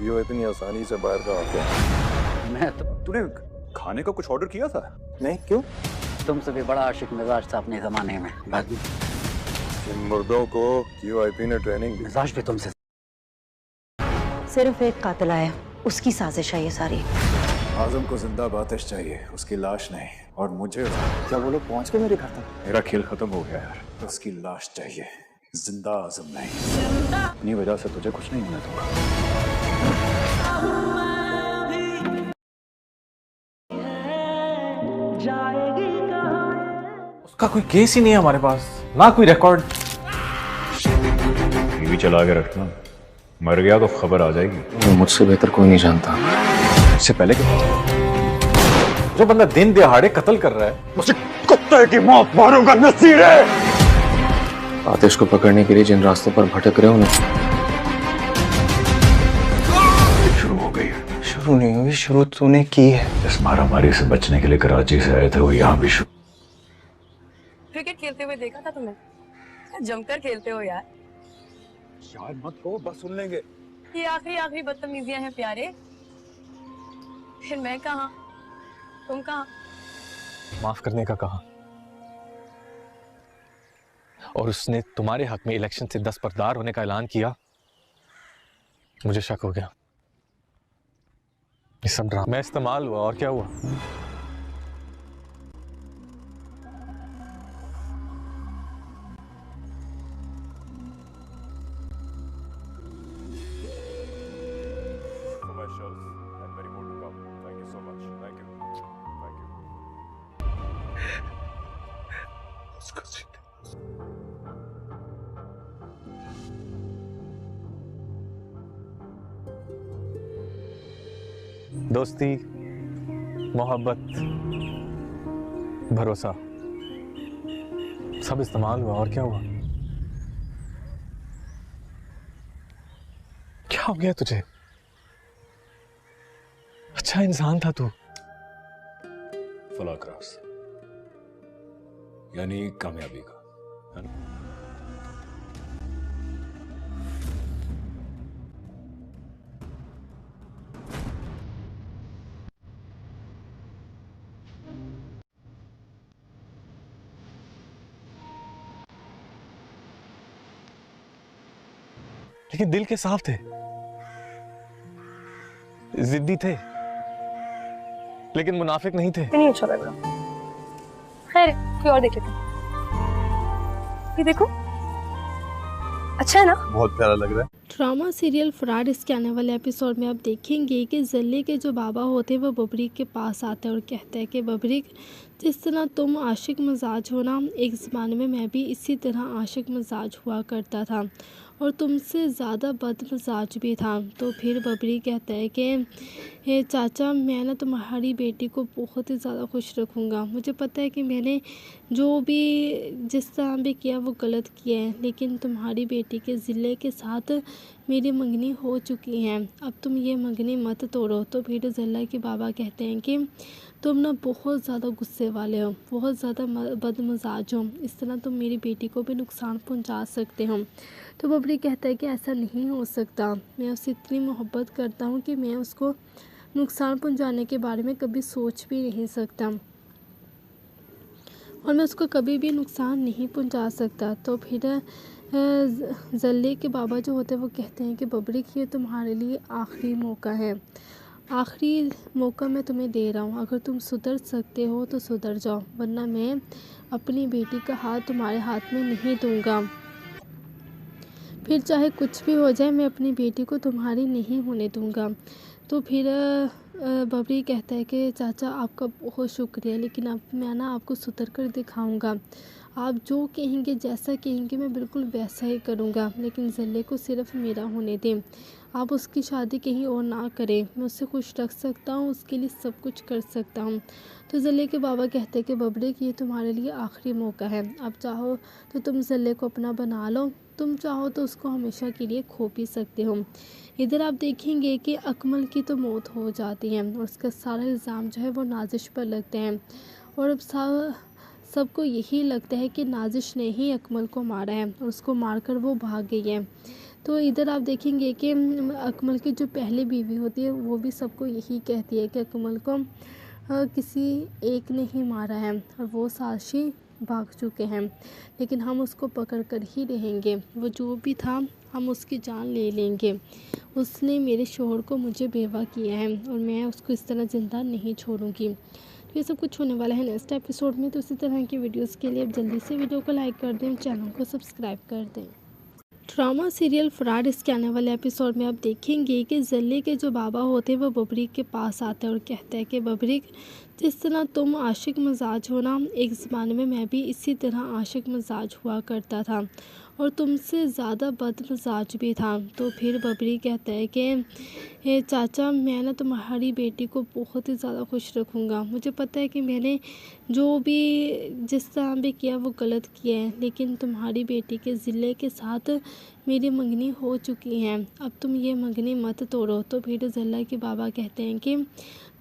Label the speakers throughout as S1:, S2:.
S1: भी हो इतनी आसानी से बाहर का आके।
S2: मैं तो
S1: तूने खाने का कुछ ऑर्डर किया था?
S2: नहीं, क्यों? तुमसे भी बड़ा आशिक मिजाज था अपने जमाने में। बाकी
S1: इन मुर्दों को QIP ने ट्रेनिंग दी।
S2: मिजाज भी तुमसे।
S3: सिर्फ एक कातिल आया, उसकी साजिश है ये सारी।
S4: आजम को जिंदा बातिश चाहिए, उसकी लाश नहीं। और मुझे
S2: क्या वो लोग पहुंच के मेरे घर तक?
S4: मेरा खेल खत्म हो गया यार। उसकी लाश चाहिए, जिंदा आजम नहीं। अपनी वजह से तुझे कुछ नहीं होने दूंगा।
S5: उसका कोई केस ही नहीं है हमारे पास, ना कोई रिकॉर्ड।
S4: टीवी चला के रखना, मर गया तो खबर आ जाएगी।
S6: वो मुझसे बेहतर कोई नहीं जानता।
S4: इससे पहले
S5: जो बंदा दिन दिहाड़े कत्ल कर रहा है,
S4: मुझे कुत्ते की मौत मारूंगा नसीर है।
S6: आतिश को पकड़ने के लिए जिन रास्तों पर भटक रहे हो ना,
S4: शुरू हो गई।
S6: शुरू नहीं हुई, शुरू तूने की है।
S4: इस मारामारी से बचने के लिए कराची से आए थे, वो यहाँ भी शुरू।
S7: क्रिकेट खेलते हुए देखा था तुम्हें, जमकर खेलते हो यार।
S1: यार मत हो, बस सुन लेंगे।
S7: ये आखिरी बदतमीजियां हैं प्यारे। फिर मैं कहाँ, तुम कहाँ?
S5: माफ करने का कहा, और उसने तुम्हारे हक में इलेक्शन से दस्तबरदार होने का ऐलान किया। मुझे शक हो गया। ये सब ड्रामा मैं इस्तेमाल हुआ, और क्या हुआ? दोस्ती, मोहब्बत, भरोसा सब इस्तेमाल हुआ, और क्या हुआ? क्या हो गया तुझे? अच्छा इंसान था तू।
S4: फलाह का रास्ता, यानी कामयाबी का, है ना?
S5: लेकिन दिल के साफ थे, जिद्दी थे, लेकिन मुनाफिक नहीं थे।
S7: नहीं अच्छा लग रहा। खैर, कोई और देख लेते हैं। ये देखो, अच्छा है ना?
S1: बहुत प्यारा लग रहा है।
S8: ड्रामा सीरियल फराड इसके आने वाले एपिसोड में आप देखेंगे कि जल्ली के जो बाबा होते हैं वो बबरी के पास आते हैं और कहते हैं कि बबरी, जिस तरह तुम आशिक मिजाज हो ना, एक ज़माने में मैं भी इसी तरह आशिक मिजाज हुआ करता था और तुमसे ज़्यादा बदमिजाज भी था। तो फिर बबरी कहता है कि चाचा, मैं ना तुम्हारी बेटी को बहुत ही ज़्यादा खुश रखूँगा। मुझे पता है कि मैंने जो भी जिस तरह भी किया वो गलत किया है, लेकिन तुम्हारी बेटी के ज़िले के साथ मेरी मंगनी हो चुकी है, अब तुम ये मंगनी मत तोड़ो। तो फिर ज़ल्ला के बाबा कहते हैं कि तुम ना बहुत ज़्यादा गुस्से वाले हो, बहुत ज़्यादा बदमिजाज हो, इस तरह तुम मेरी बेटी को भी नुकसान पहुंचा सकते हो। तो बबरी कहता है कि ऐसा नहीं हो सकता, मैं उससे इतनी मोहब्बत करता हूं कि मैं उसको नुकसान पहुंचाने के बारे में कभी सोच भी नहीं सकता और मैं उसको कभी भी नुकसान नहीं पहुंचा सकता। तो फिर जल्ले के बाबा जो होते हैं वो कहते हैं कि बबरी, ये तुम्हारे लिए आखिरी मौका है, आखिरी मौका मैं तुम्हें दे रहा हूँ। अगर तुम सुधर सकते हो तो सुधर जाओ, वरना मैं अपनी बेटी का हाथ तुम्हारे हाथ में नहीं दूंगा। फिर चाहे कुछ भी हो जाए, मैं अपनी बेटी को तुम्हारी नहीं होने दूंगा। तो फिर बबरी कहता है कि चाचा, आपका बहुत शुक्रिया, लेकिन अब मैं ना आपको सुधर कर दिखाऊंगा। आप जो कहेंगे, जैसा कहेंगे, मैं बिल्कुल वैसा ही करूँगा, लेकिन ज़ल्ले को सिर्फ मेरा होने दें। आप उसकी शादी कहीं और ना करें, मैं उससे खुश रख सकता हूँ, उसके लिए सब कुछ कर सकता हूँ। तो ज़ल्ले के बाबा कहते हैं कि बबरी, ये तुम्हारे लिए आखिरी मौका है, अब चाहो तो तुम ज़ल्ले को अपना बना लो, तुम चाहो तो उसको हमेशा के लिए खो भी सकते हो। इधर आप देखेंगे कि अकमल की तो मौत हो जाती है और उसका सारा इल्ज़ाम जो है वो नाजिश पर लगते हैं और अब सबको यही लगता है कि नाजिश ने ही अकमल को मारा है और उसको मारकर वो भाग गई है। तो इधर आप देखेंगे कि अकमल की जो पहली बीवी होती है वो भी सबको यही कहती है कि अकमल को किसी एक ने ही मारा है और वो साक्षी भाग चुके हैं, लेकिन हम उसको पकड़ कर ही रहेंगे। वो जो भी था हम उसकी जान ले लेंगे। उसने मेरे शोहर को मुझे बेवा किया है और मैं उसको इस तरह ज़िंदा नहीं छोड़ूंगी। तो ये सब कुछ होने वाला है नेक्स्ट एपिसोड में। तो इसी तरह की वीडियोस के लिए अब जल्दी से वीडियो को लाइक कर दें, चैनल को सब्सक्राइब कर दें। ड्रामा सीरियल फ्रॉड इसके आने वाले एपिसोड में आप देखेंगे कि जल्ली के जो बाबा होते हैं वो बबरीक के पास आते हैं और कहते हैं कि बबरीक, जिस तरह तुम आशिक मिजाज हो ना, एक ज़माने में मैं भी इसी तरह आशिक मिजाज हुआ करता था और तुमसे ज़्यादा बदमिजाज भी था। तो फिर बबरी कहता है कि चाचा, मैं ना तुम्हारी बेटी को बहुत ही ज़्यादा खुश रखूँगा। मुझे पता है कि मैंने जो भी जिस तरह भी किया वो गलत किया है, लेकिन तुम्हारी बेटी के ज़िले के साथ मेरी मंगनी हो चुकी है, अब तुम ये मंगनी मत तोड़ो। तो फिर ज़ल्ला के बाबा कहते हैं कि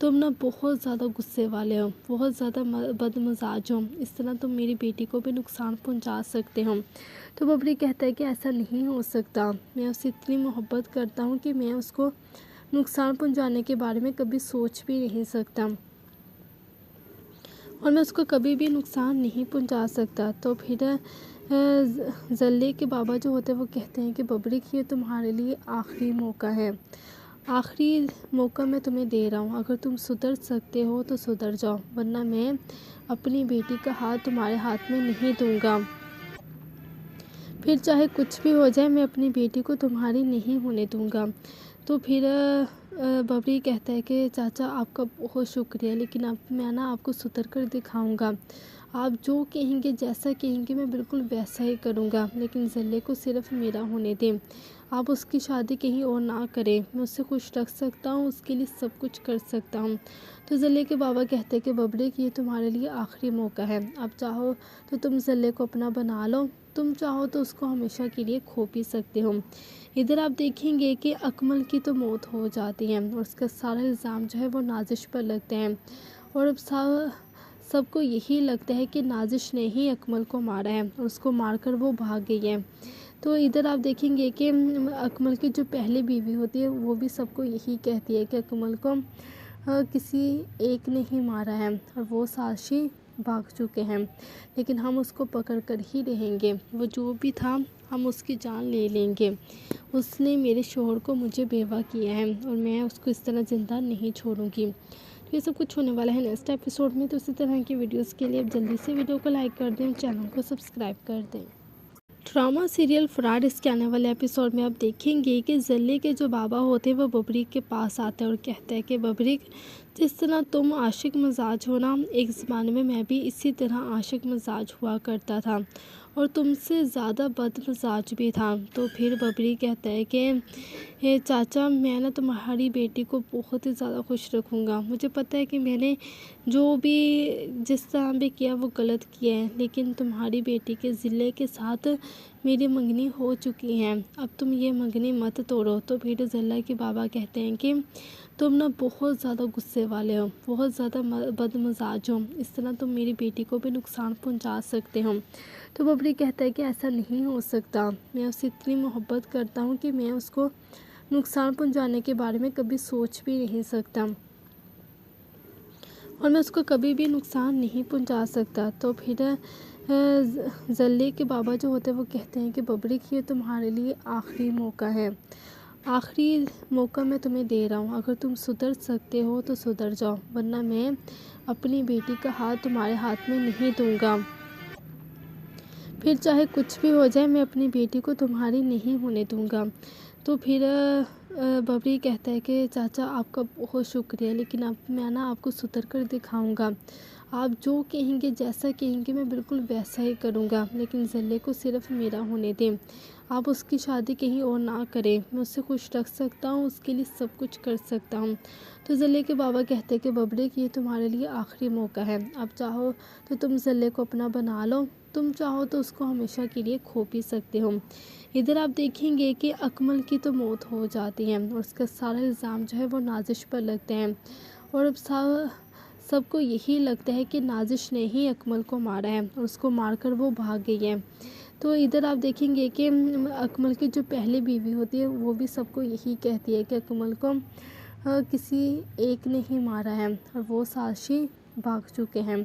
S8: तुम ना बहुत ज़्यादा गुस्से वाले हो, बहुत ज़्यादा बदमिजाज हो, इस तरह तुम मेरी बेटी को भी नुकसान पहुंचा सकते हो। तो बबरी कहता है कि ऐसा नहीं हो सकता, मैं उससे इतनी मोहब्बत करता हूं कि मैं उसको नुकसान पहुंचाने के बारे में कभी सोच भी नहीं सकता और मैं उसको कभी भी नुकसान नहीं पहुंचा सकता। तो फिर जल्ले के बाबा जो होते हैं वो कहते हैं कि बबरी, ये तुम्हारे लिए आखिरी मौका है, आखिरी मौका मैं तुम्हें दे रहा हूँ। अगर तुम सुधर सकते हो तो सुधर जाओ, वरना मैं अपनी बेटी का हाथ तुम्हारे हाथ में नहीं दूंगा। फिर चाहे कुछ भी हो जाए, मैं अपनी बेटी को तुम्हारी नहीं होने दूंगा। तो फिर बबरी कहता है कि चाचा, आपका बहुत शुक्रिया, लेकिन अब मैं ना आपको सुधर कर दिखाऊंगा। आप जो कहेंगे, जैसा कहेंगे, मैं बिल्कुल वैसा ही करूंगा, लेकिन जल्ले को सिर्फ मेरा होने दें। आप उसकी शादी कहीं और ना करें, मैं उससे खुश रख सकता हूँ, उसके लिए सब कुछ कर सकता हूँ। तो जल्ले के बाबा कहते हैं कि बबरी, ये तुम्हारे लिए आखिरी मौका है, अब चाहो तो तुम जल्ले को अपना बना लो, तुम चाहो तो उसको हमेशा के लिए खो भी सकते हो। इधर आप देखेंगे कि अकमल की तो मौत हो जाती है और उसका सारा इल्ज़ाम जो है वो नाजिश पर लगते हैं और अब सबको यही लगता है कि नाजिश ने ही अकमल को मारा है और उसको मारकर वो भाग गई है। तो इधर आप देखेंगे कि अकमल की जो पहली बीवी होती है वो भी सबको यही कहती है कि अकमल को किसी एक ने ही मारा है और वो साक्षी भाग चुके हैं, लेकिन हम उसको पकड़ कर ही रहेंगे। वो जो भी था हम उसकी जान ले लेंगे। उसने मेरे शोहर को मुझे बेवा किया है और मैं उसको इस तरह ज़िंदा नहीं छोड़ूंगी। तो ये सब कुछ होने वाला है नेक्स्ट एपिसोड में। तो इसी तरह की वीडियोस के लिए अब जल्दी से वीडियो को लाइक कर दें, चैनल को सब्सक्राइब कर दें। ड्रामा सीरियल फ्रॉड इसके आने वाले एपिसोड में आप देखेंगे कि जल्ले के जो बाबा होते हैं वो बबरीक के पास आते हैं और कहते हैं कि बबरीक, जिस तरह तुम आशिक मिजाज हो ना, एक ज़माने में मैं भी इसी तरह आशिक मिजाज हुआ करता था और तुमसे ज़्यादा बदमिजाज भी था। तो फिर बबरी कहता है कि चाचा, मैं ना तुम्हारी बेटी को बहुत ही ज़्यादा खुश रखूँगा। मुझे पता है कि मैंने जो भी जिस तरह भी किया वो गलत किया है, लेकिन तुम्हारी बेटी के ज़िले के साथ मेरी मंगनी हो चुकी है, अब तुम ये मंगनी मत तोड़ो। तो फिर ज़ल्ला के बाबा कहते हैं कि तुम ना बहुत ज़्यादा गुस्से वाले हो, बहुत ज़्यादा बदमिजाज हो, इस तरह तुम मेरी बेटी को भी नुकसान पहुंचा सकते हो। तो बबरी कहता है कि ऐसा नहीं हो सकता, मैं उससे इतनी मोहब्बत करता हूँ कि मैं उसको नुकसान पहुंचाने के बारे में कभी सोच भी नहीं सकता और मैं उसको कभी भी नुकसान नहीं पहुंचा सकता। तो फिर जल्ले के बाबा जो होते हैं वो कहते हैं कि बबरी, ये तुम्हारे लिए आखिरी मौका है, आखिरी मौका मैं तुम्हें दे रहा हूँ। अगर तुम सुधर सकते हो तो सुधर जाओ, वरना मैं अपनी बेटी का हाथ तुम्हारे हाथ में नहीं दूंगा। फिर चाहे कुछ भी हो जाए, मैं अपनी बेटी को तुम्हारी नहीं होने दूंगा। तो फिर बबरी कहता है कि चाचा, आपका बहुत शुक्रिया, लेकिन अब मैं ना आपको सुधर कर दिखाऊंगा। आप जो कहेंगे, जैसा कहेंगे, मैं बिल्कुल वैसा ही करूंगा, लेकिन जल्ले को सिर्फ मेरा होने दें। आप उसकी शादी कहीं और ना करें, मैं उससे खुश रख सकता हूँ, उसके लिए सब कुछ कर सकता हूँ। तो जल्ले के बाबा कहते हैं कि बबरी, ये तुम्हारे लिए आखिरी मौका है, अब चाहो तो तुम जल्ले को अपना बना लो, तुम चाहो तो उसको हमेशा के लिए खो भी सकते हो। इधर आप देखेंगे कि अकमल की तो मौत हो जाती है और उसका सारा इल्ज़ाम जो है वो नाजिश पर लगते हैं और अब सबको यही लगता है कि नाजिश ने ही अकमल को मारा है और उसको मारकर वो भाग गई है। तो इधर आप देखेंगे कि अकमल की जो पहली बीवी होती है वो भी सबको यही कहती है कि अकमल को किसी एक ने ही मारा है और वो साक्षी भाग चुके हैं,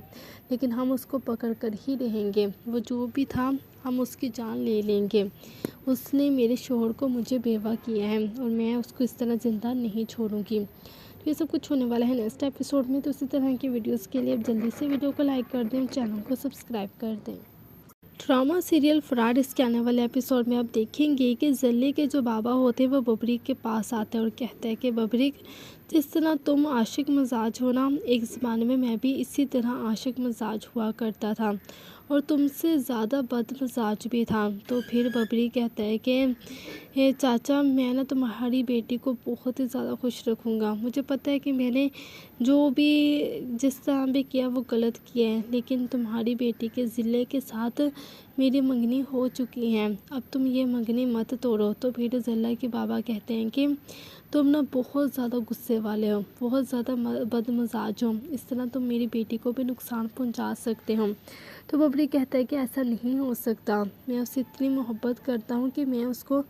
S8: लेकिन हम उसको पकड़ कर ही रहेंगे। वो जो भी था हम उसकी जान ले लेंगे। उसने मेरे शोहर को मुझे बेवा किया है और मैं उसको इस तरह ज़िंदा नहीं छोड़ूंगी। तो ये सब कुछ होने वाला है नेक्स्ट एपिसोड में। तो इसी तरह की वीडियोस के लिए आप जल्दी से वीडियो को लाइक कर दें, चैनल को सब्सक्राइब कर दें। ड्रामा सीरियल फ्रॉड इसके आने वाले एपिसोड में आप देखेंगे कि जल्ली के जो बाबा होते हैं वो बबरीक के पास आते हैं और कहते हैं कि बबरीक, जिस तरह तुम आशिक मिजाज हो ना, एक ज़माने में मैं भी इसी तरह आशिक मिजाज हुआ करता था और तुमसे ज़्यादा बद मिजाज भी था। तो फिर बबरीक कहता है कि चाचा, मैं ना तुम्हारी बेटी को बहुत ही ज़्यादा खुश रखूँगा। मुझे पता है कि मैंने जो भी जिस तरह भी किया वो गलत किया है, लेकिन तुम्हारी बेटी के ज़िले के साथ मेरी मंगनी हो चुकी है, अब तुम ये मंगनी मत तोड़ो। तो फिर ज़ल्ला के बाबा कहते हैं कि तुम ना बहुत ज़्यादा गुस्से वाले हो, बहुत ज़्यादा बदमिजाज हो, इस तरह तुम मेरी बेटी को भी नुकसान पहुंचा सकते हो। तो बबरी कहता है कि ऐसा नहीं हो सकता, मैं उससे इतनी मोहब्बत करता हूं कि मैं उसको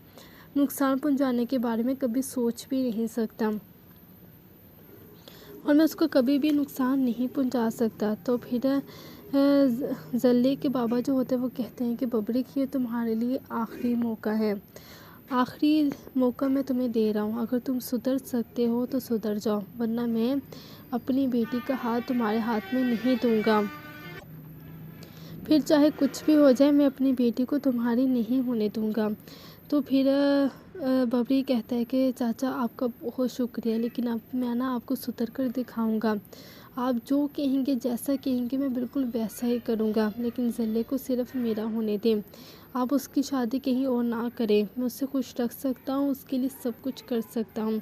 S8: नुकसान पहुंचाने के बारे में कभी सोच भी नहीं सकता और मैं उसको कभी भी नुकसान नहीं पहुंचा सकता। तो फिर जल्ले के बाबा जो होते हैं वो कहते हैं कि बबरी, ये तुम्हारे लिए आखिरी मौका है, आखिरी मौका मैं तुम्हें दे रहा हूँ। अगर तुम सुधर सकते हो तो सुधर जाओ, वरना मैं अपनी बेटी का हाथ तुम्हारे हाथ में नहीं दूंगा। फिर चाहे कुछ भी हो जाए, मैं अपनी बेटी को तुम्हारी नहीं होने दूंगा। तो फिर बबरी कहता है कि चाचा, आपका बहुत शुक्रिया, लेकिन अब मैं ना आपको सुधर कर दिखाऊंगा। आप जो कहेंगे, जैसा कहेंगे, मैं बिल्कुल वैसा ही करूंगा, लेकिन ज़ल्ले को सिर्फ मेरा होने दें। आप उसकी शादी कहीं और ना करें, मैं उससे खुश रख सकता हूँ, उसके लिए सब कुछ कर सकता हूँ।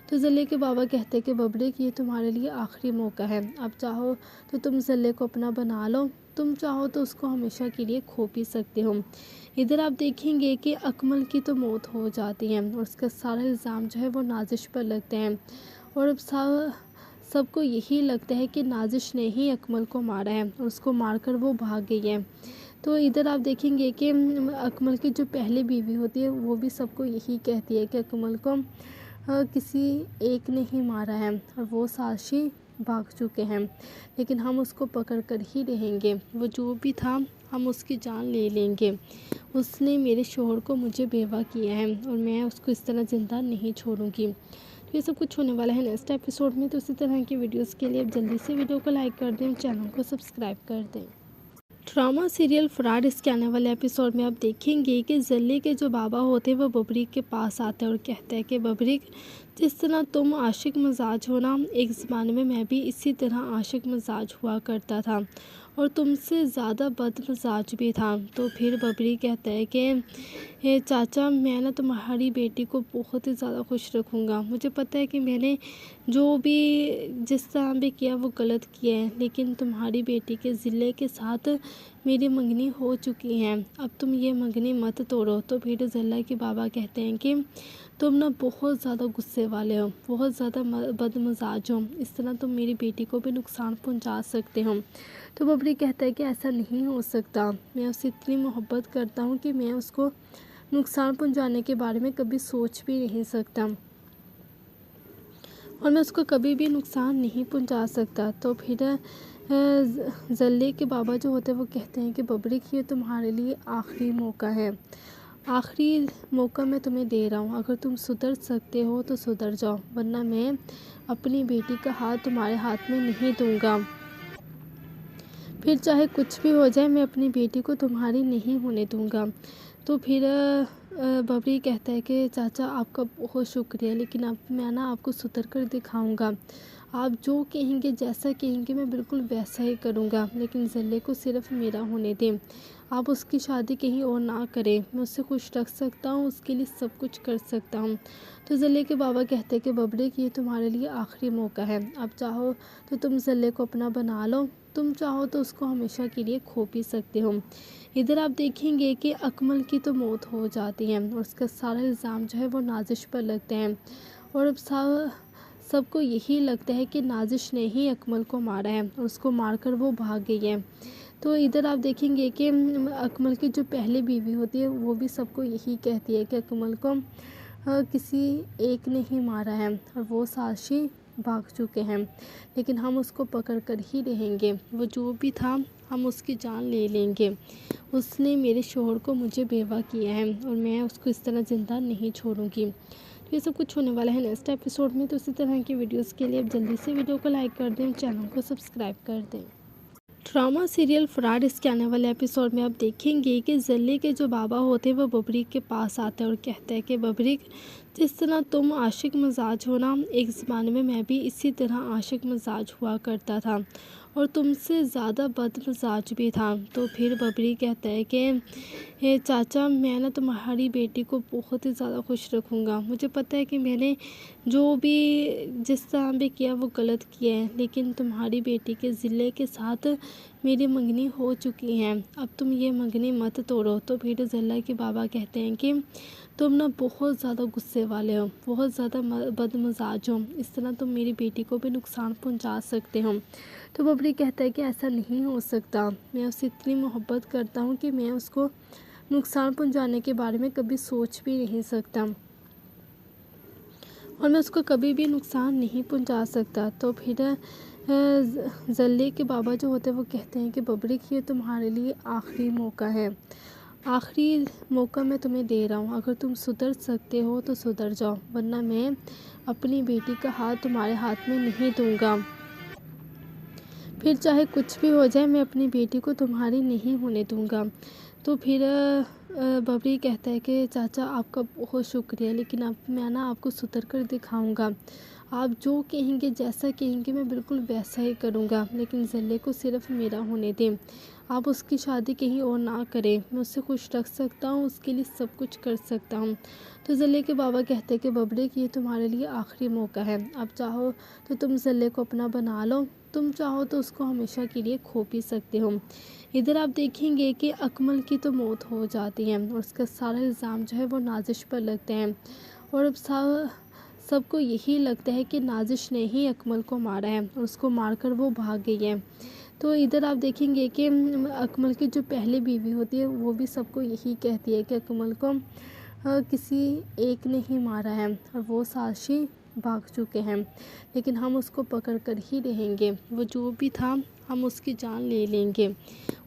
S8: तो ज़ल्ले के बाबा कहते हैं कि बबरी, ये तुम्हारे लिए आखिरी मौका है, अब चाहो तो तुम ज़ल्ले को अपना बना लो, तुम चाहो तो उसको हमेशा के लिए खो भी सकते हो। इधर आप देखेंगे कि अकमल की तो मौत हो जाती है और उसका सारा इल्ज़ाम जो है वो नाजिश पर लगते हैं और अब सबको यही लगता है कि नाजिश ने ही अकमल को मारा है और उसको मारकर वो भाग गई है। तो इधर आप देखेंगे कि अकमल की जो पहली बीवी होती है वो भी सबको यही कहती है कि अकमल को किसी एक ने ही मारा है और वो साक्षी भाग चुके हैं, लेकिन हम उसको पकड़ कर ही रहेंगे। वो जो भी था हम उसकी जान ले लेंगे। उसने मेरे शोहर को मुझे बेवा किया है और मैं उसको इस तरह ज़िंदा नहीं छोड़ूंगी। तो ये सब कुछ होने वाला है नेक्स्ट एपिसोड में। तो इसी तरह की वीडियोस के लिए आप जल्दी से वीडियो को लाइक कर दें, चैनल को सब्सक्राइब कर दें। ड्रामा सीरियल फ्रॉड इसके आने वाले एपिसोड में आप देखेंगे कि जल्ली के जो बाबा होते हैं वो बबरीक के पास आते हैं और कहते हैं कि बबरीक, जिस तरह तुम आशिक मिजाज हो ना, एक ज़माने में मैं भी इसी तरह आशिक मिजाज हुआ करता था और तुमसे ज़्यादा बद मिजाज भी था। तो फिर बबरी कहता है कि चाचा, मैं ना तुम्हारी बेटी को बहुत ही ज़्यादा खुश रखूँगा। मुझे पता है कि मैंने जो भी जिस तरह भी किया वो गलत किया है, लेकिन तुम्हारी बेटी के ज़िले के साथ मेरी मंगनी हो चुकी है, अब तुम ये मंगनी मत तोड़ो। तो फिर ज़ल्ला के बाबा कहते हैं कि तुम ना बहुत ज़्यादा गुस्से वाले हो, बहुत ज़्यादा बदमिजाज हो, इस तरह तुम मेरी बेटी को भी नुकसान पहुंचा सकते हो। तो बबरी कहता है कि ऐसा नहीं हो सकता, मैं उससे इतनी मोहब्बत करता हूँ कि मैं उसको नुकसान पहुंचाने के बारे में कभी सोच भी नहीं सकता और मैं उसको कभी भी नुकसान नहीं पहुंचा सकता। तो फिर ज़ल्ले के बाबा जो होते हैं वो कहते हैं कि बबरी, ये तुम्हारे लिए आखिरी मौका है, आखिरी मौका मैं तुम्हें दे रहा हूँ। अगर तुम सुधर सकते हो तो सुधर जाओ, वरना मैं अपनी बेटी का हाथ तुम्हारे हाथ में नहीं दूंगा। फिर चाहे कुछ भी हो जाए, मैं अपनी बेटी को तुम्हारी नहीं होने दूंगा। तो फिर बबरी कहता है कि चाचा, आपका बहुत शुक्रिया, लेकिन अब मैं ना आपको सुधर कर दिखाऊंगा। आप जो कहेंगे, जैसा कहेंगे, मैं बिल्कुल वैसा ही करूँगा, लेकिन ज़ल्ले को सिर्फ मेरा होने दें। आप उसकी शादी कहीं और ना करें, मैं उससे खुश रख सकता हूँ, उसके लिए सब कुछ कर सकता हूँ। तो ज़ल्ले के बाबा कहते हैं कि बबरी, ये तुम्हारे लिए आखिरी मौका है, अब चाहो तो तुम ज़ल्ले को अपना बना लो, तुम चाहो तो उसको हमेशा के लिए खो भी सकते हो। इधर आप देखेंगे कि अकमल की तो मौत हो जाती है और उसका सारा इल्ज़ाम जो है वो नाजिश पर लगते हैं और अब सबको यही लगता है कि नाजिश ने ही अकमल को मारा है और उसको मारकर वो भाग गई है। तो इधर आप देखेंगे कि अकमल की जो पहली बीवी होती है वो भी सबको यही कहती है कि अकमल को किसी एक ने ही मारा है और वो साक्षी भाग चुके हैं, लेकिन हम उसको पकड़ कर ही रहेंगे। वो जो भी था हम उसकी जान ले लेंगे। उसने मेरे शोहर को मुझे बेवा किया है और मैं उसको इस तरह ज़िंदा नहीं छोड़ूंगी। तो ये सब कुछ होने वाला है नेक्स्ट एपिसोड में। तो इसी तरह की वीडियोस के लिए आप जल्दी से वीडियो को लाइक कर दें, चैनल को सब्सक्राइब कर दें। ड्रामा सीरियल फ्रॉड इसके आने वाले एपिसोड में आप देखेंगे कि जल्ली के जो बाबा होते हैं वो बबरीक के पास आते हैं और कहते हैं कि बबरीक, जिस तरह तुम आशिक मिजाज हो ना, एक ज़माने में मैं भी इसी तरह आशिक मिजाज हुआ करता था और तुमसे ज़्यादा बदमिजाज भी था। तो फिर बबरी कहता है कि चाचा, मैं ना तुम्हारी बेटी को बहुत ही ज़्यादा खुश रखूँगा। मुझे पता है कि मैंने जो भी जिस तरह भी किया वो गलत किया है, लेकिन तुम्हारी बेटी के ज़िले के साथ मेरी मंगनी हो चुकी है, अब तुम ये मंगनी मत तोड़ो। तो फिर ज़ल्ला के बाबा कहते हैं कि तुम ना बहुत ज़्यादा गुस्से वाले हो, बहुत ज़्यादा बदमिजाज हो, इस तरह तुम मेरी बेटी को भी नुकसान पहुंचा सकते हो। तो बबरी कहता है कि ऐसा नहीं हो सकता, मैं उससे इतनी मोहब्बत करता हूं कि मैं उसको नुकसान पहुंचाने के बारे में कभी सोच भी नहीं सकता और मैं उसको कभी भी नुकसान नहीं पहुंचा सकता। तो फिर जल्ली के बाबा जो होते हैं वो कहते हैं कि बबरी, ये तुम्हारे लिए आखिरी मौका है, आखिरी मौका मैं तुम्हें दे रहा हूँ। अगर तुम सुधर सकते हो तो सुधर जाओ, वरना मैं अपनी बेटी का हाथ तुम्हारे हाथ में नहीं दूंगा। फिर चाहे कुछ भी हो जाए, मैं अपनी बेटी को तुम्हारी नहीं होने दूंगा। तो फिर बबरी कहता है कि चाचा, आपका बहुत शुक्रिया, लेकिन अब मैं ना आपको सुधर कर दिखाऊंगा। आप जो कहेंगे, जैसा कहेंगे, मैं बिल्कुल वैसा ही करूँगा, लेकिन ज़ल्ले को सिर्फ मेरा होने दें। आप उसकी शादी कहीं और ना करें, मैं उससे खुश रख सकता हूँ, उसके लिए सब कुछ कर सकता हूँ। तो ज़ल्ले के बाबा कहते हैं कि बबरी, ये तुम्हारे लिए आखिरी मौका है, अब चाहो तो तुम ज़ल्ले को अपना बना लो, तुम चाहो तो उसको हमेशा के लिए खो भी सकते हो। इधर आप देखेंगे कि अकमल की तो मौत हो जाती है और उसका सारा इल्ज़ाम जो है वो नाजिश पर लगते हैं और अब सबको यही लगता है कि नाजिश ने ही अकमल को मारा है और उसको मारकर वो भाग गई है। तो इधर आप देखेंगे कि अकमल की जो पहली बीवी होती है वो भी सबको यही कहती है कि अकमल को किसी एक ने ही मारा है और वो साक्षी भाग चुके हैं, लेकिन हम उसको पकड़ कर ही रहेंगे। वो जो भी था हम उसकी जान ले लेंगे।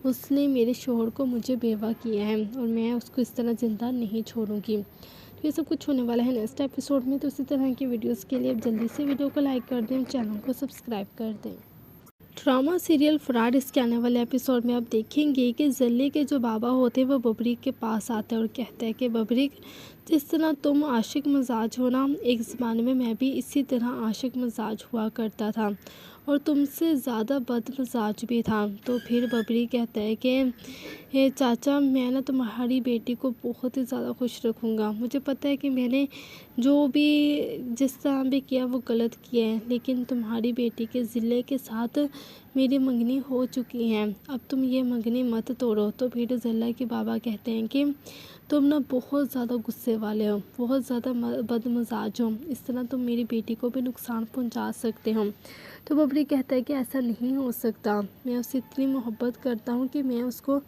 S8: उसने मेरे शोहर को मुझे बेवा किया है और मैं उसको इस तरह ज़िंदा नहीं छोड़ूंगी। तो ये सब कुछ होने वाला है नेक्स्ट एपिसोड में। तो इसी तरह की वीडियोस के लिए आप जल्दी से वीडियो को लाइक कर दें, चैनल को सब्सक्राइब कर दें। ड्रामा सीरियल फ्रॉड इसके आने वाले एपिसोड में आप देखेंगे कि जल्ली के जो बाबा होते हैं वो बबरीक के पास आते हैं और कहते हैं कि बबरीक, जिस तरह तुम आशिक मिजाज हो ना, एक ज़माने में मैं भी इसी तरह आशिक मिजाज हुआ करता था और तुमसे ज़्यादा बदमिजाज भी था। तो फिर बबरी कहता है कि चाचा, मैं ना तुम्हारी बेटी को बहुत ही ज़्यादा खुश रखूँगा। मुझे पता है कि मैंने जो भी जिस तरह भी किया वो गलत किया है, लेकिन तुम्हारी बेटी के ज़िले के साथ मेरी मंगनी हो चुकी है, अब तुम ये मंगनी मत तोड़ो। तो फिर ज़ल्ला के बाबा कहते हैं कि तुम ना बहुत ज़्यादा गुस्से वाले हो, बहुत ज़्यादा बदमिजाज हो, इस तरह तुम मेरी बेटी को भी नुकसान पहुंचा सकते हो। तो बबरी कहता है कि ऐसा नहीं हो सकता, मैं उससे इतनी मोहब्बत करता हूँ कि मैं उसको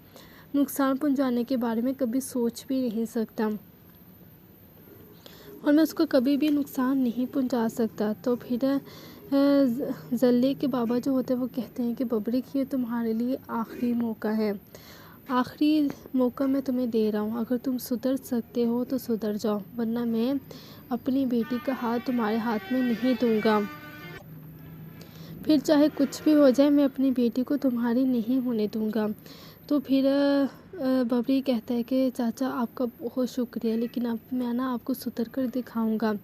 S8: नुकसान पहुंचाने के बारे में कभी सोच भी नहीं सकता और मैं उसको कभी भी नुकसान नहीं पहुंचा सकता। तो फिर जल्ली के बाबा जो होते हैं वो कहते हैं कि बबरी, ये तुम्हारे लिए आखिरी मौका है, आखिरी मौका मैं तुम्हें दे रहा हूँ। अगर तुम सुधर सकते हो तो सुधर जाओ, वरना मैं अपनी बेटी का हाथ तुम्हारे हाथ में नहीं दूंगा। फिर चाहे कुछ भी हो जाए, मैं अपनी बेटी को तुम्हारी नहीं होने दूंगा। तो फिर बबरी कहता है कि चाचा, आपका बहुत शुक्रिया, लेकिन अब मैं ना आपको सुधर कर दिखाऊंगा।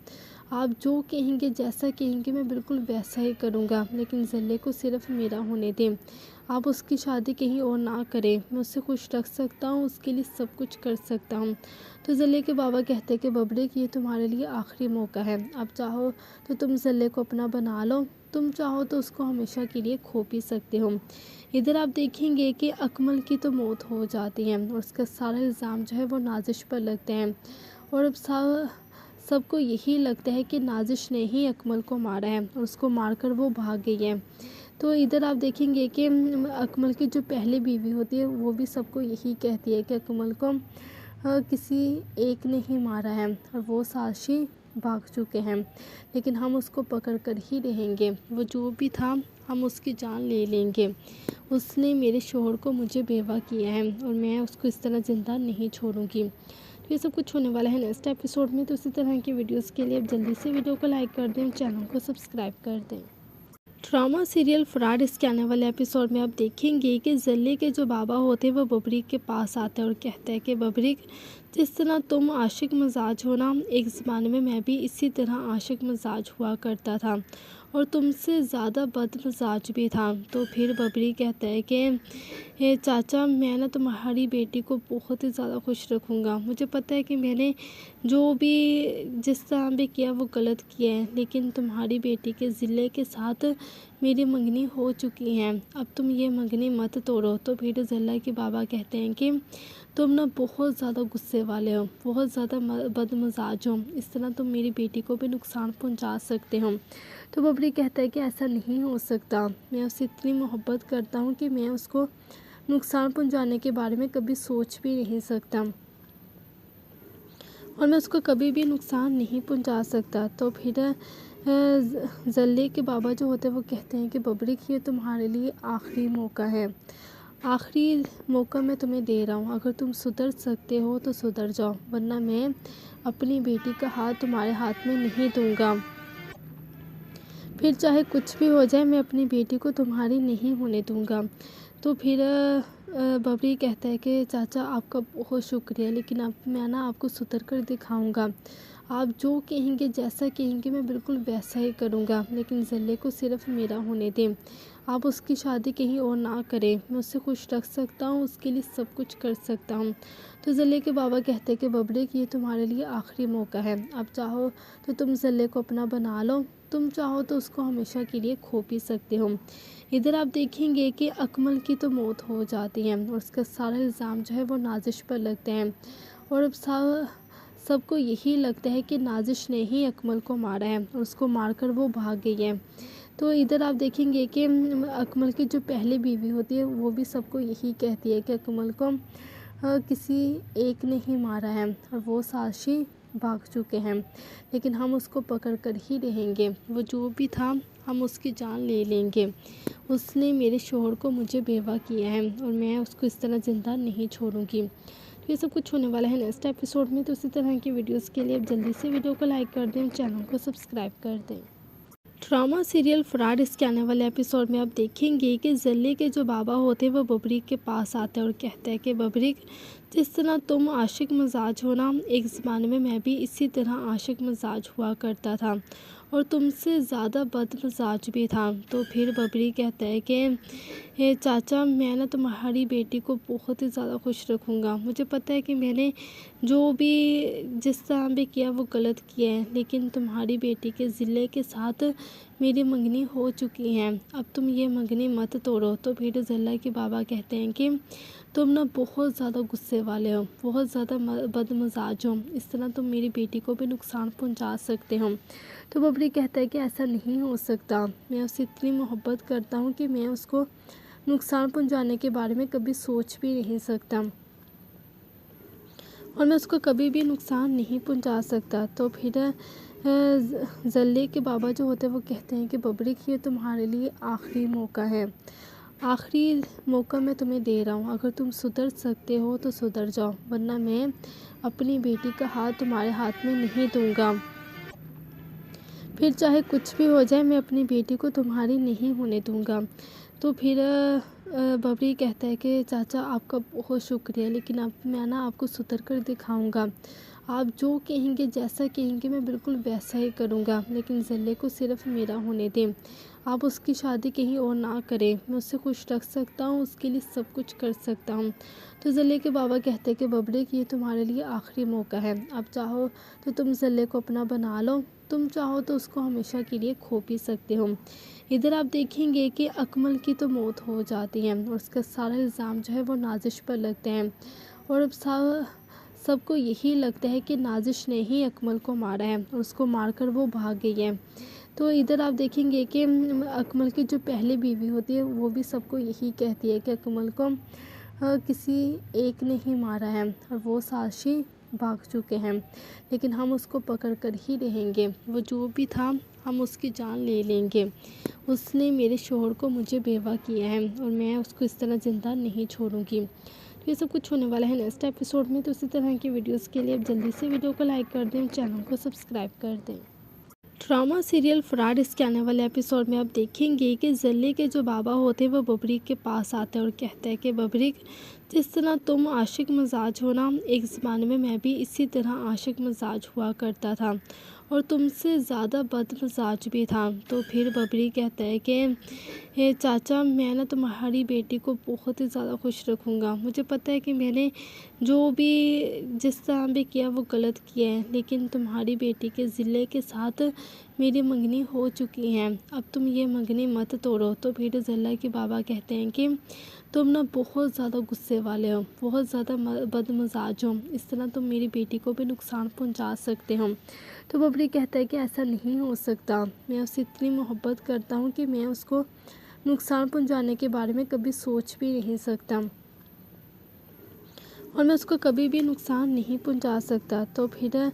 S8: आप जो कहेंगे, जैसा कहेंगे, मैं बिल्कुल वैसा ही करूँगा, लेकिन ज़ल्ले को सिर्फ मेरा होने दें। आप उसकी शादी कहीं और ना करें, मैं उससे खुश रख सकता हूँ, उसके लिए सब कुछ कर सकता हूँ। तो ज़ल्ले के बाबा कहते हैं कि बबरी, ये तुम्हारे लिए आखिरी मौका है, अब चाहो तो तुम ज़ल्ले को अपना बना लो, तुम चाहो तो उसको हमेशा के लिए खो भी सकते हो। इधर आप देखेंगे कि अकमल की तो मौत हो जाती है और उसका सारा इल्ज़ाम जो है वो नाजिश पर लगते हैं और अब सबको यही लगता है कि नाजिश ने ही अकमल को मारा है और उसको मारकर वो भाग गई है। तो इधर आप देखेंगे कि अकमल की जो पहली बीवी होती है वो भी सबको यही कहती है कि अकमल को किसी एक ने ही मारा है और वो साक्षी भाग चुके हैं, लेकिन हम उसको पकड़ कर ही रहेंगे। वो जो भी था हम उसकी जान ले लेंगे। उसने मेरे शोहर को मुझे बेवा किया है और मैं उसको इस तरह ज़िंदा नहीं छोड़ूंगी। तो ये सब कुछ होने वाला है नेक्स्ट एपिसोड में। तो इसी तरह की वीडियोस के लिए अब जल्दी से वीडियो को लाइक कर दें, चैनल को सब्सक्राइब कर दें। ड्रामा सीरियल फ्रॉड इसके आने वाले एपिसोड में आप देखेंगे कि जल्ली के जो बाबा होते हैं वो बबरीक के पास आते हैं और कहते हैं कि बबरीक, जिस तरह तुम आशिक मिजाज हो ना, एक ज़माने में मैं भी इसी तरह आशिक मिजाज हुआ करता था और तुमसे ज़्यादा बदमिजाज भी था। तो फिर बबरी कहता है कि चाचा, मैं ना तुम्हारी बेटी को बहुत ही ज़्यादा खुश रखूँगा। मुझे पता है कि मैंने जो भी जिस तरह भी किया वो गलत किया है, लेकिन तुम्हारी बेटी के ज़िले के साथ मेरी मंगनी हो चुकी है, अब तुम ये मंगनी मत तोड़ो। तो फिर ज़ल्ला के बाबा कहते हैं कि तुम ना बहुत ज़्यादा गुस्से वाले हो, बहुत ज़्यादा बदमिजाज हो, इस तरह तुम मेरी बेटी को भी नुकसान पहुंचा सकते हो। तो बबरी कहता है कि ऐसा नहीं हो सकता, मैं उससे इतनी मोहब्बत करता हूं कि मैं उसको नुकसान पहुंचाने के बारे में कभी सोच भी नहीं सकता और मैं उसको कभी भी नुकसान नहीं पहुंचा सकता। तो फिर जल्ले के बाबा जो होते हैं वो कहते हैं कि बबरी, ये तुम्हारे लिए आखिरी मौका है, आखिरी मौका मैं तुम्हें दे रहा हूँ। अगर तुम सुधर सकते हो तो सुधर जाओ, वरना मैं अपनी बेटी का हाथ तुम्हारे हाथ में नहीं दूंगा। फिर चाहे कुछ भी हो जाए, मैं अपनी बेटी को तुम्हारी नहीं होने दूंगा। तो फिर बबरी कहता है कि चाचा, आपका बहुत शुक्रिया, लेकिन अब मैं ना आपको सुधर कर दिखाऊंगा। आप जो कहेंगे, जैसा कहेंगे, मैं बिल्कुल वैसा ही करूँगा, लेकिन ज़ल्ले को सिर्फ मेरा होने दें। आप उसकी शादी कहीं और ना करें, मैं उससे खुश रख सकता हूँ, उसके लिए सब कुछ कर सकता हूँ। तो ज़ल्ले के बाबा कहते हैं कि बबरी, ये तुम्हारे लिए आखिरी मौका है, अब चाहो तो तुम ज़ल्ले को अपना बना लो, तुम चाहो तो उसको हमेशा के लिए खो भी सकते हो। इधर आप देखेंगे कि अकमल की तो मौत हो जाती है और उसका सारा इल्ज़ाम जो है वो नाजिश पर लगते हैं और अब सबको यही लगता है कि नाजिश ने ही अकमल को मारा है और उसको मारकर वो भाग गई है। तो इधर आप देखेंगे कि अकमल की जो पहली बीवी होती है वो भी सबको यही कहती है कि अकमल को किसी एक ने ही मारा है और वो साक्षी भाग चुके हैं, लेकिन हम उसको पकड़ कर ही रहेंगे। वो जो भी था हम उसकी जान ले लेंगे। उसने मेरे शोहर को मुझे बेवा किया है और मैं उसको इस तरह ज़िंदा नहीं छोड़ूंगी। तो ये सब कुछ होने वाला है नेक्स्ट एपिसोड में। तो इसी तरह की वीडियोस के लिए अब जल्दी से वीडियो को लाइक कर दें, चैनल को सब्सक्राइब कर दें। ड्रामा सीरियल फ्रॉड इसके आने वाले एपिसोड में आप देखेंगे कि जल्ले के जो बाबा होते हैं वो बबरीक के पास आते हैं और कहते हैं कि बबरीक, जिस तरह तुम आशिक मिजाज हो ना, एक ज़माने में मैं भी इसी तरह आशिक मिजाज हुआ करता था और तुमसे ज़्यादा बदमिजाज भी था। तो फिर बबरी कहता है कि चाचा, मैं ना तुम्हारी बेटी को बहुत ही ज़्यादा खुश रखूँगा। मुझे पता है कि मैंने जो भी जिस तरह भी किया वो गलत किया है, लेकिन तुम्हारी बेटी के ज़िले के साथ मेरी मंगनी हो चुकी है, अब तुम ये मंगनी मत तोड़ो। तो फिर ज़ल्ला के बाबा कहते हैं कि तुम ना बहुत ज़्यादा गुस्से वाले हो, बहुत ज़्यादा बदमिजाज हो, इस तरह तुम मेरी बेटी को भी नुकसान पहुंचा सकते हो। तो बबरी कहता है कि ऐसा नहीं हो सकता, मैं उससे इतनी मोहब्बत करता हूँ कि मैं उसको नुकसान पहुंचाने के बारे में कभी सोच भी नहीं सकता और मैं उसको कभी भी नुकसान नहीं पहुंचा सकता। तो फिर ज़ल्ले के बाबा जो होते हैं वो कहते हैं कि बबरी, ये तुम्हारे लिए आखिरी मौका है, आखिरी मौका मैं तुम्हें दे रहा हूँ। अगर तुम सुधर सकते हो तो सुधर जाओ, वरना मैं अपनी बेटी का हाथ तुम्हारे हाथ में नहीं दूंगा। फिर चाहे कुछ भी हो जाए, मैं अपनी बेटी को तुम्हारी नहीं होने दूंगा। तो फिर बबरी कहता है कि चाचा, आपका बहुत शुक्रिया, लेकिन अब मैं ना आपको सुधर कर दिखाऊंगा। आप जो कहेंगे, जैसा कहेंगे, मैं बिल्कुल वैसा ही करूँगा, लेकिन ज़ल्ले को सिर्फ मेरा होने दें। आप उसकी शादी कहीं और ना करें, मैं उससे खुश रख सकता हूँ, उसके लिए सब कुछ कर सकता हूँ। तो ज़ल्ले के बाबा कहते हैं कि बबरी, ये तुम्हारे लिए आखिरी मौका है, अब चाहो तो तुम ज़ल्ले को अपना बना लो, तुम चाहो तो उसको हमेशा के लिए खो भी सकते हो। इधर आप देखेंगे कि अकमल की तो मौत हो जाती है और उसका सारा इल्ज़ाम जो है वो नाजिश पर लगते हैं और अब सबको यही लगता है कि नाजिश ने ही अकमल को मारा है और उसको मारकर वो भाग गई है। तो इधर आप देखेंगे कि अकमल की जो पहली बीवी होती है वो भी सबको यही कहती है कि अकमल को किसी एक ने ही मारा है और वो साक्षी भाग चुके हैं, लेकिन हम उसको पकड़ कर ही रहेंगे। वो जो भी था हम उसकी जान ले लेंगे। उसने मेरे शोहर को मुझे बेवा किया है और मैं उसको इस तरह ज़िंदा नहीं छोड़ूंगी। तो ये सब कुछ होने वाला है नेक्स्ट एपिसोड में। तो इसी तरह की वीडियोस के लिए आप जल्दी से वीडियो को लाइक कर दें, चैनल को सब्सक्राइब कर दें। ड्रामा सीरियल फ्रॉड इसके आने वाले एपिसोड में आप देखेंगे कि जल्ली के जो बाबा होते हैं वो बबरीक के पास आते हैं और कहते हैं कि बबरीक, जिस तरह तुम आशिक मिजाज हो ना, एक ज़माने में मैं भी इसी तरह आशिक मिजाज हुआ करता था और तुमसे ज़्यादा बदमिजाज भी था। तो फिर बबरी कहता है कि चाचा, मैं ना तुम्हारी बेटी को बहुत ही ज़्यादा खुश रखूँगा। मुझे पता है कि मैंने जो भी जिस तरह भी किया वो गलत किया है, लेकिन तुम्हारी बेटी के ज़िले के साथ मेरी मंगनी हो चुकी है, अब तुम ये मंगनी मत तोड़ो। तो फिर ज़िला के बाबा कहते हैं कि तुम ना बहुत ज़्यादा गुस्से वाले हो, बहुत ज़्यादा बदमिजाज हो, इस तरह तुम मेरी बेटी को भी नुकसान पहुंचा सकते हो। तो बबरी कहता है कि ऐसा नहीं हो सकता, मैं उससे इतनी मोहब्बत करता हूं कि मैं उसको नुकसान पहुंचाने के बारे में कभी सोच भी नहीं सकता और मैं उसको कभी भी नुकसान नहीं पहुंचा सकता। तो फिर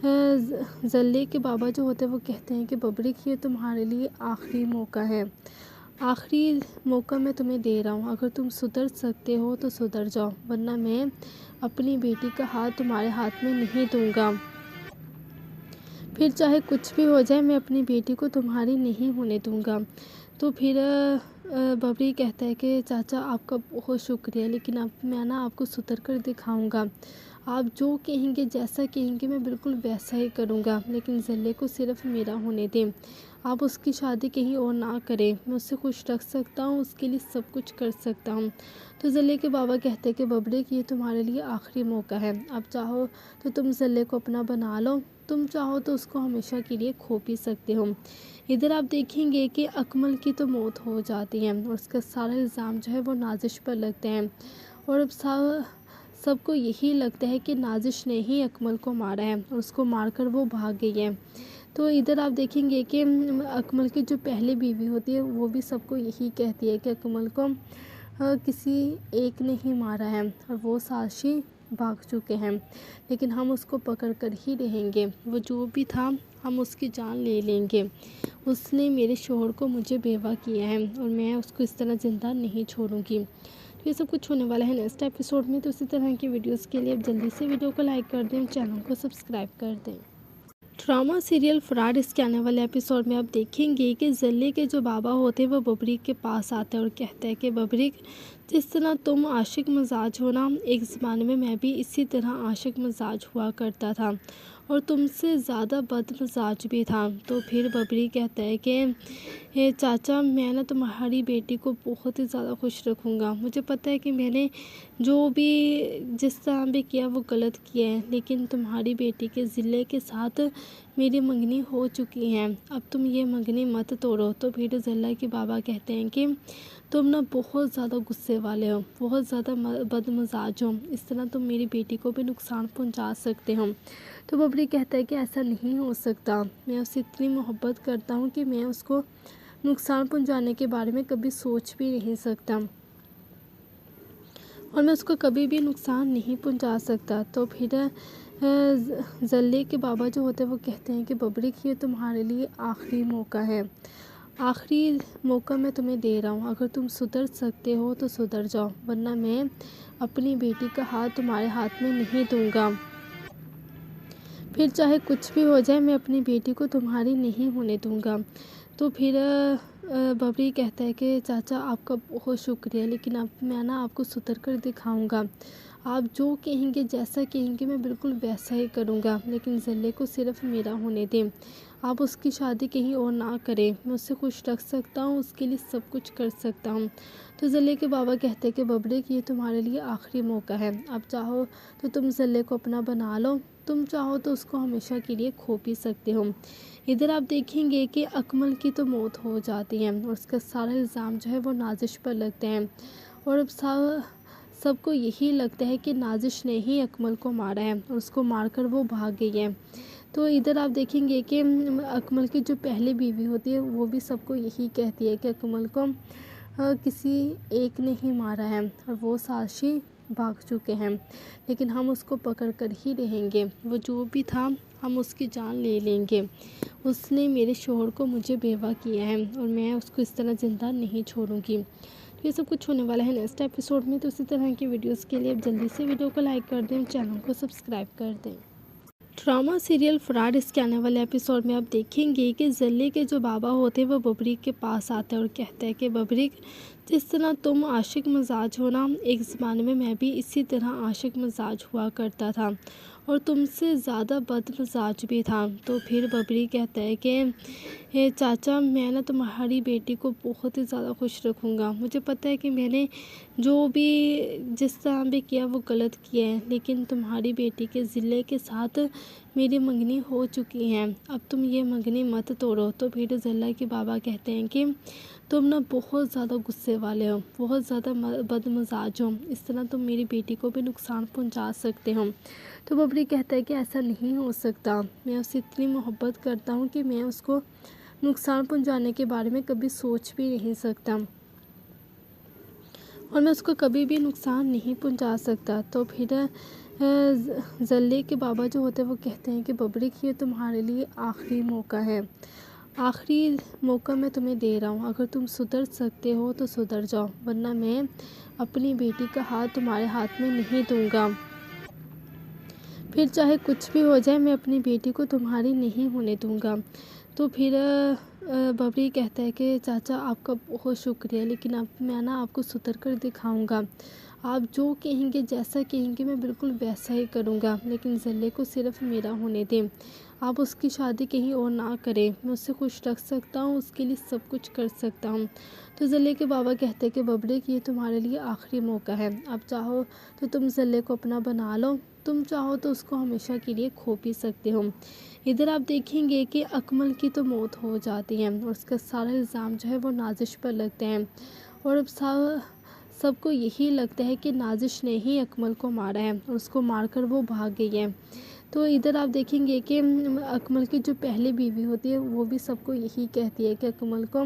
S8: जल्ले के बाबा जो होते हैं वो कहते हैं कि बबरी, ये तुम्हारे लिए आखिरी मौका है, आखिरी मौका मैं तुम्हें दे रहा हूँ। अगर तुम सुधर सकते हो तो सुधर जाओ, वरना मैं अपनी बेटी का हाथ तुम्हारे हाथ में नहीं दूंगा। फिर चाहे कुछ भी हो जाए, मैं अपनी बेटी को तुम्हारी नहीं होने दूंगा। तो फिर बबरी कहता है कि चाचा, आपका बहुत शुक्रिया, लेकिन अब मैं ना आपको सुधर कर दिखाऊंगा। आप जो कहेंगे, जैसा कहेंगे, मैं बिल्कुल वैसा ही करूँगा, लेकिन ज़ल्ले को सिर्फ मेरा होने दें। आप उसकी शादी कहीं और ना करें, मैं उससे खुश रख सकता हूँ, उसके लिए सब कुछ कर सकता हूँ। तो ज़ल्ले के बाबा कहते हैं कि बबरे, ये तुम्हारे लिए आखिरी मौका है, अब चाहो तो तुम ज़ल्ले को अपना बना लो, तुम चाहो तो उसको हमेशा के लिए खो भी सकते हो। इधर आप देखेंगे कि अकमल की तो मौत हो जाती है और उसका सारा इल्ज़ाम जो है वो नाजिश पर लगते हैं और अब सबको यही लगता है कि नाजिश ने ही अकमल को मारा है और उसको मारकर वो भाग गई है। तो इधर आप देखेंगे कि अकमल की जो पहली बीवी होती है वो भी सबको यही कहती है कि अकमल को किसी एक ने ही मारा है और वो साक्षी भाग चुके हैं, लेकिन हम उसको पकड़ कर ही रहेंगे। वो जो भी था हम उसकी जान ले लेंगे। उसने मेरे शोहर को मुझे बेवा किया है और मैं उसको इस तरह ज़िंदा नहीं छोड़ूंगी। तो ये सब कुछ होने वाला है नेक्स्ट एपिसोड में। तो इसी तरह की वीडियोस के लिए आप जल्दी से वीडियो को लाइक कर दें, चैनल को सब्सक्राइब कर दें। ड्रामा सीरियल फ्रॉड इसके आने वाले एपिसोड में आप देखेंगे कि जल्ले के जो बाबा होते हैं वो बबरीक के पास आते हैं और कहते हैं कि बबरीक, जिस तरह तुम आशिक मिजाज हो ना, एक ज़माने में मैं भी इसी तरह आशिक मिजाज हुआ करता था और तुमसे ज़्यादा बदमिजाज भी था। तो फिर बबरी कहता है कि चाचा, मैं ना तुम्हारी बेटी को बहुत ही ज़्यादा खुश रखूँगा। मुझे पता है कि मैंने जो भी जिस तरह भी किया वो गलत किया है, लेकिन तुम्हारी बेटी के ज़िले के साथ मेरी मंगनी हो चुकी है, अब तुम ये मंगनी मत तोड़ो। तो फिर ज़ल्ला के बाबा कहते हैं कि तुम ना बहुत ज़्यादा गुस्से वाले हो, बहुत ज़्यादा बदमिजाज हो, इस तरह तुम मेरी बेटी को भी नुकसान पहुंचा सकते हो। तो बबरी कहता है कि ऐसा नहीं हो सकता, मैं उससे इतनी मोहब्बत करता हूँ कि मैं उसको नुकसान पहुंचाने के बारे में कभी सोच भी नहीं सकता और मैं उसको कभी भी नुकसान नहीं पहुंचा सकता। तो फिर ज़ल्ले के बाबा जो होते हैं वो कहते हैं कि बबरी, ये तुम्हारे लिए आखिरी मौका है, आखिरी मौका मैं तुम्हें दे रहा हूँ। अगर तुम सुधर सकते हो तो सुधर जाओ, वरना मैं अपनी बेटी का हाथ तुम्हारे हाथ में नहीं दूंगा। फिर चाहे कुछ भी हो जाए, मैं अपनी बेटी को तुम्हारी नहीं होने दूंगा। तो फिर बबरी कहता है कि चाचा, आपका बहुत शुक्रिया, लेकिन अब मैं ना आपको सुधर कर दिखाऊंगा। आप जो कहेंगे, जैसा कहेंगे, मैं बिल्कुल वैसा ही करूँगा, लेकिन ज़ल्ले को सिर्फ मेरा होने दें। आप उसकी शादी कहीं और ना करें, मैं उससे खुश रख सकता हूँ, उसके लिए सब कुछ कर सकता हूँ। तो ज़ल्ले के बाबा कहते हैं कि बबरी, ये तुम्हारे लिए आखिरी मौका है, अब चाहो तो तुम ज़ल्ले को अपना बना लो, तुम चाहो तो उसको हमेशा के लिए खो भी सकते हो। इधर आप देखेंगे कि अकमल की तो मौत हो जाती है और उसका सारा इल्ज़ाम जो है वो नाजिश पर लगते हैं और अब सबको यही लगता है कि नाजिश ने ही अकमल को मारा है और उसको मारकर वो भाग गई है। तो इधर आप देखेंगे कि अकमल की जो पहली बीवी होती है वो भी सबको यही कहती है कि अकमल को किसी एक ने ही मारा है और वो साक्षी भाग चुके हैं, लेकिन हम उसको पकड़ कर ही रहेंगे। वो जो भी था हम उसकी जान ले लेंगे। उसने मेरे शोहर को मुझे बेवा किया है और मैं उसको इस तरह ज़िंदा नहीं छोड़ूंगी। तो ये सब कुछ होने वाला है नेक्स्ट एपिसोड में। तो इसी तरह की वीडियोस के लिए अब जल्दी से वीडियो को लाइक कर दें, चैनल को सब्सक्राइब कर दें। ड्रामा सीरियल फ्रॉड इसके आने वाले एपिसोड में आप देखेंगे कि जल्ली के जो बाबा होते हैं वो बबरीक के पास आते हैं और कहते हैं कि बबरीक, जिस तरह तुम आशिक मिजाज हो ना, एक ज़माने में मैं भी इसी तरह आशिक मिजाज हुआ करता था और तुमसे ज़्यादा बदमिजाज भी था। तो फिर बबरीक कहता है कि चाचा, मैं ना तुम्हारी बेटी को बहुत ही ज़्यादा खुश रखूँगा। मुझे पता है कि मैंने जो भी जिस तरह भी किया वो गलत किया है, लेकिन तुम्हारी बेटी के ज़िले के साथ मेरी मंगनी हो चुकी है, अब तुम ये मंगनी मत तोड़ो। तो फिर ज़ल्ला के बाबा कहते हैं कि तुम ना बहुत ज़्यादा गुस्से वाले हो, बहुत ज़्यादा बदमिजाज हो, इस तरह तुम मेरी बेटी को भी नुकसान पहुंचा सकते हो। तो बबरी कहता है कि ऐसा नहीं हो सकता, मैं उससे इतनी मोहब्बत करता हूं कि मैं उसको नुकसान पहुंचाने के बारे में कभी सोच भी नहीं सकता और मैं उसको कभी भी नुकसान नहीं पहुंचा सकता। तो फिर जल्ले के बाबा जो होते हैं वो कहते हैं कि बबरीक, ये तुम्हारे लिए आखिरी मौका है, आखिरी मौका मैं तुम्हें दे रहा हूँ। अगर तुम सुधर सकते हो तो सुधर जाओ, वरना मैं अपनी बेटी का हाथ तुम्हारे हाथ में नहीं दूंगा। फिर चाहे कुछ भी हो जाए, मैं अपनी बेटी को तुम्हारी नहीं होने दूंगा। तो फिर बबरी कहता है कि चाचा, आपका बहुत शुक्रिया, लेकिन अब मैं ना आपको सुधर कर दिखाऊंगा। आप जो कहेंगे, जैसा कहेंगे, मैं बिल्कुल वैसा ही करूँगा, लेकिन ज़ल्ले को सिर्फ मेरा होने दें। आप उसकी शादी कहीं और ना करें, मैं उससे खुश रख सकता हूँ, उसके लिए सब कुछ कर सकता हूँ। तो ज़ल्ले के बाबा कहते हैं कि बबरीक, ये तुम्हारे लिए आखिरी मौका है, आप चाहो तो तुम ज़ल्ले को अपना बना लो, तुम चाहो तो उसको हमेशा के लिए खो भी सकते हो। इधर आप देखेंगे कि अकमल की तो मौत हो जाती है और उसका सारा इल्ज़ाम जो है वो नाजिश पर लगते हैं और अब सबको यही लगता है कि नाजिश ने ही अकमल को मारा है और उसको मारकर वो भाग गई है। तो इधर आप देखेंगे कि अकमल की जो पहली बीवी होती है वो भी सबको यही कहती है कि अकमल को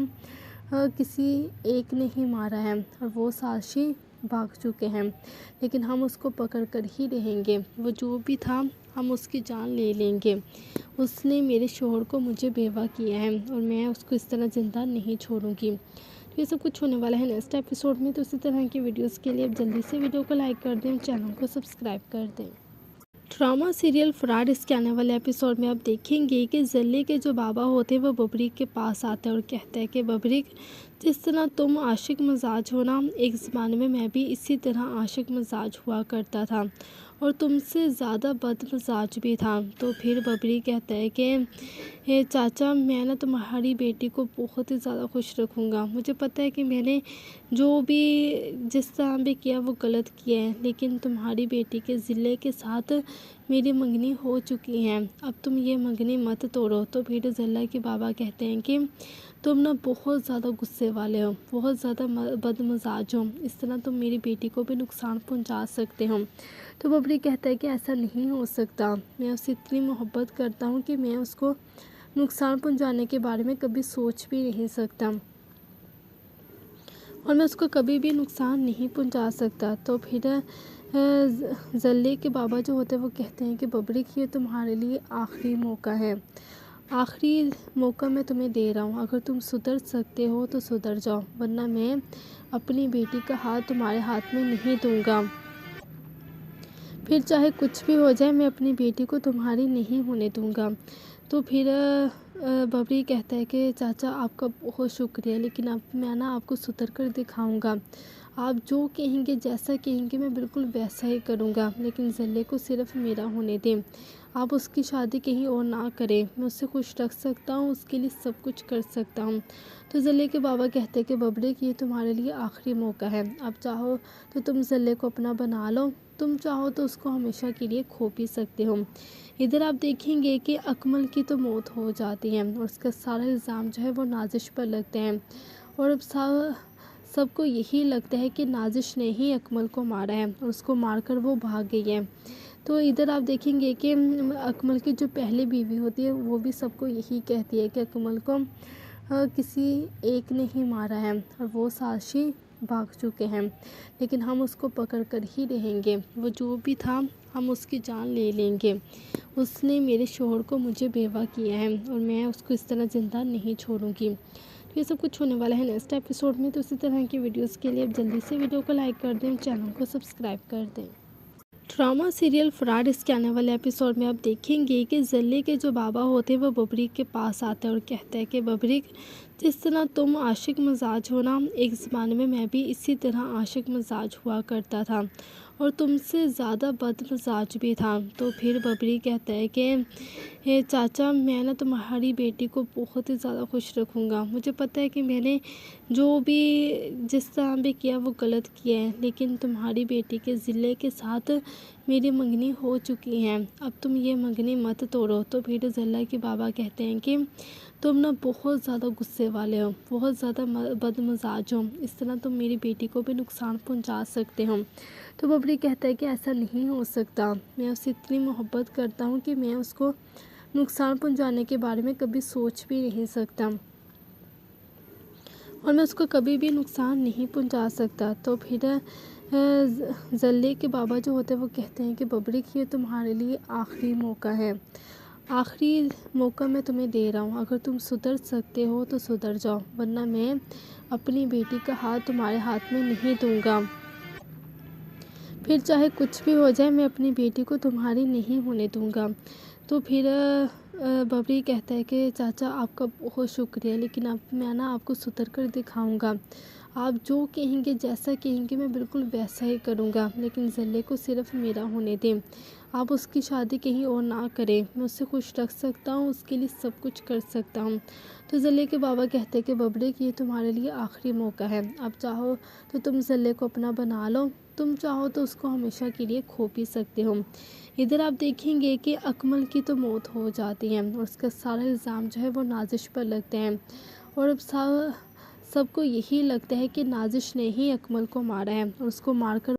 S8: किसी एक ने ही मारा है और वो साक्षी भाग चुके हैं, लेकिन हम उसको पकड़ कर ही रहेंगे। वो जो भी था हम उसकी जान ले लेंगे। उसने मेरे शोहर को मुझे बेवा किया है और मैं उसको इस तरह ज़िंदा नहीं छोड़ूंगी। तो ये सब कुछ होने वाला है नेक्स्ट एपिसोड में। तो इसी तरह की वीडियोस के लिए अब जल्दी से वीडियो को लाइक कर दें, चैनल को सब्सक्राइब कर दें। ड्रामा सीरियल फ्रॉड इसके आने वाले एपिसोड में आप देखेंगे कि जल्ले के जो बाबा होते हैं वो बबरीक के पास आते हैं और कहते हैं कि बबरीक, जिस तरह तुम आशिक मिजाज हो ना, एक ज़माने में मैं भी इसी तरह आशिक मिजाज हुआ करता था और तुमसे ज़्यादा बदमिजाज भी था। तो फिर बबरी कहता है कि चाचा, मैं ना तुम्हारी बेटी को बहुत ही ज़्यादा खुश रखूँगा। मुझे पता है कि मैंने जो भी जिस तरह भी किया वो गलत किया है, लेकिन तुम्हारी बेटी के ज़िले के साथ मेरी मंगनी हो चुकी है, अब तुम ये मंगनी मत तोड़ो। तो फिर ज़ल्ला के बाबा कहते हैं कि तुम ना बहुत ज़्यादा गुस्से वाले हो, बहुत ज़्यादा बदमिजाज हो, इस तरह तुम मेरी बेटी को भी नुकसान पहुंचा सकते हो। तो बबरी कहता है कि ऐसा नहीं हो सकता, मैं उससे इतनी मोहब्बत करता हूँ कि मैं उसको नुकसान पहुंचाने के बारे में कभी सोच भी नहीं सकता और मैं उसको कभी भी नुकसान नहीं पहुंचा सकता। तो फिर ज़ल्ले के बाबा जो होते हैं वो कहते हैं कि बबरी, ये तुम्हारे लिए आखिरी मौका है, आखिरी मौका मैं तुम्हें दे रहा हूँ। अगर तुम सुधर सकते हो तो सुधर जाओ, वरना मैं अपनी बेटी का हाथ तुम्हारे हाथ में नहीं दूंगा। फिर चाहे कुछ भी हो जाए, मैं अपनी बेटी को तुम्हारी नहीं होने दूंगा। तो फिर बबरी कहता है कि चाचा, आपका बहुत शुक्रिया, लेकिन अब मैं ना आपको सुधर कर दिखाऊंगा। आप जो कहेंगे, जैसा कहेंगे, मैं बिल्कुल वैसा ही करूँगा, लेकिन ज़ल्ले को सिर्फ मेरा होने दें। आप उसकी शादी कहीं और ना करें, मैं उससे खुश रख सकता हूँ, उसके लिए सब कुछ कर सकता हूँ। तो ज़ल्ले के बाबा कहते हैं कि बबरी, ये तुम्हारे लिए आखिरी मौका है, आप चाहो तो तुम ज़ल्ले को अपना बना लो, तुम चाहो तो उसको हमेशा के लिए खो भी सकते हो। इधर आप देखेंगे कि अकमल की तो मौत हो जाती है और उसका सारा इल्ज़ाम जो है वो नाजिश पर लगते हैं और अब सबको यही लगता है कि नाजिश ने ही अकमल को मारा है और उसको मारकर वो भाग गई है। तो इधर आप देखेंगे कि अकमल की जो पहली बीवी होती है वो भी सबको यही कहती है कि अकमल को किसी एक ने ही मारा है और वो साक्षी भाग चुके हैं, लेकिन हम उसको पकड़ कर ही रहेंगे। वो जो भी था हम उसकी जान ले लेंगे। उसने मेरे शोहर को मुझे बेवा किया है और मैं उसको इस तरह ज़िंदा नहीं छोड़ूंगी। तो ये सब कुछ होने वाला है नेक्स्ट एपिसोड में। तो इसी तरह की वीडियोस के लिए अब जल्दी से वीडियो को लाइक कर दें, चैनल को सब्सक्राइब कर दें। ड्रामा सीरियल फ्रॉड इसके आने वाले एपिसोड में आप देखेंगे कि जल्ली के जो बाबा होते हैं वो बबरी के पास आते हैं और कहते हैं कि बबरी, जिस तरह तुम आशिक मिजाज हो ना, एक ज़माने में मैं भी इसी तरह आशिक मिजाज हुआ करता था और तुमसे ज़्यादा बदमिजाज भी था। तो फिर बबरी कहता है कि चाचा, मैं ना तुम्हारी बेटी को बहुत ही ज़्यादा खुश रखूँगा। मुझे पता है कि मैंने जो भी जिस तरह भी किया वो गलत किया है, लेकिन तुम्हारी बेटी के ज़िले के साथ मेरी मंगनी हो चुकी है, अब तुम ये मंगनी मत तोड़ो। तो फिर ज़ल्ला के बाबा कहते हैं कि तुम ना बहुत ज़्यादा गुस्से वाले हो, बहुत ज़्यादा बदमिजाज हो, इस तरह तुम मेरी बेटी को भी नुकसान पहुंचा सकते हो। तो बबरी कहता है कि ऐसा नहीं हो सकता, मैं उससे इतनी मोहब्बत करता हूँ कि मैं उसको नुकसान पहुंचाने के बारे में कभी सोच भी नहीं सकता और मैं उसको कभी भी नुकसान नहीं पहुंचा सकता। तो फिर जल्ले के बाबा जो होते हैं वो कहते हैं कि बबरी, ये तुम्हारे लिए आखिरी मौका है, आखिरी मौका मैं तुम्हें दे रहा हूँ। अगर तुम सुधर सकते हो तो सुधर जाओ, वरना मैं अपनी बेटी का हाथ तुम्हारे हाथ में नहीं दूंगा। फिर चाहे कुछ भी हो जाए, मैं अपनी बेटी को तुम्हारी नहीं होने दूंगा। तो फिर बबरी कहता है कि चाचा आपका बहुत शुक्रिया, लेकिन अब मैं ना आपको सुधर कर दिखाऊंगा। आप जो कहेंगे, जैसा कहेंगे मैं बिल्कुल वैसा ही करूंगा, लेकिन ज़ल्ले को सिर्फ मेरा होने दें। आप उसकी शादी कहीं और ना करें, मैं उससे खुश रख सकता हूँ, उसके लिए सब कुछ कर सकता हूँ। तो ज़ल्ले के बाबा कहते हैं कि बबरी, ये तुम्हारे लिए आखिरी मौका है, अब चाहो तो तुम ज़ल्ले को अपना बना लो, तुम चाहो तो उसको हमेशा के लिए खो भी सकते हो। इधर आप देखेंगे कि अकमल की तो मौत हो जाती है और उसका सारा इल्ज़ाम जो है वो नाजिश पर लगते हैं और अब सबको यही लगता है कि नाजिश ने ही अकमल को मारा है और उसको मारकर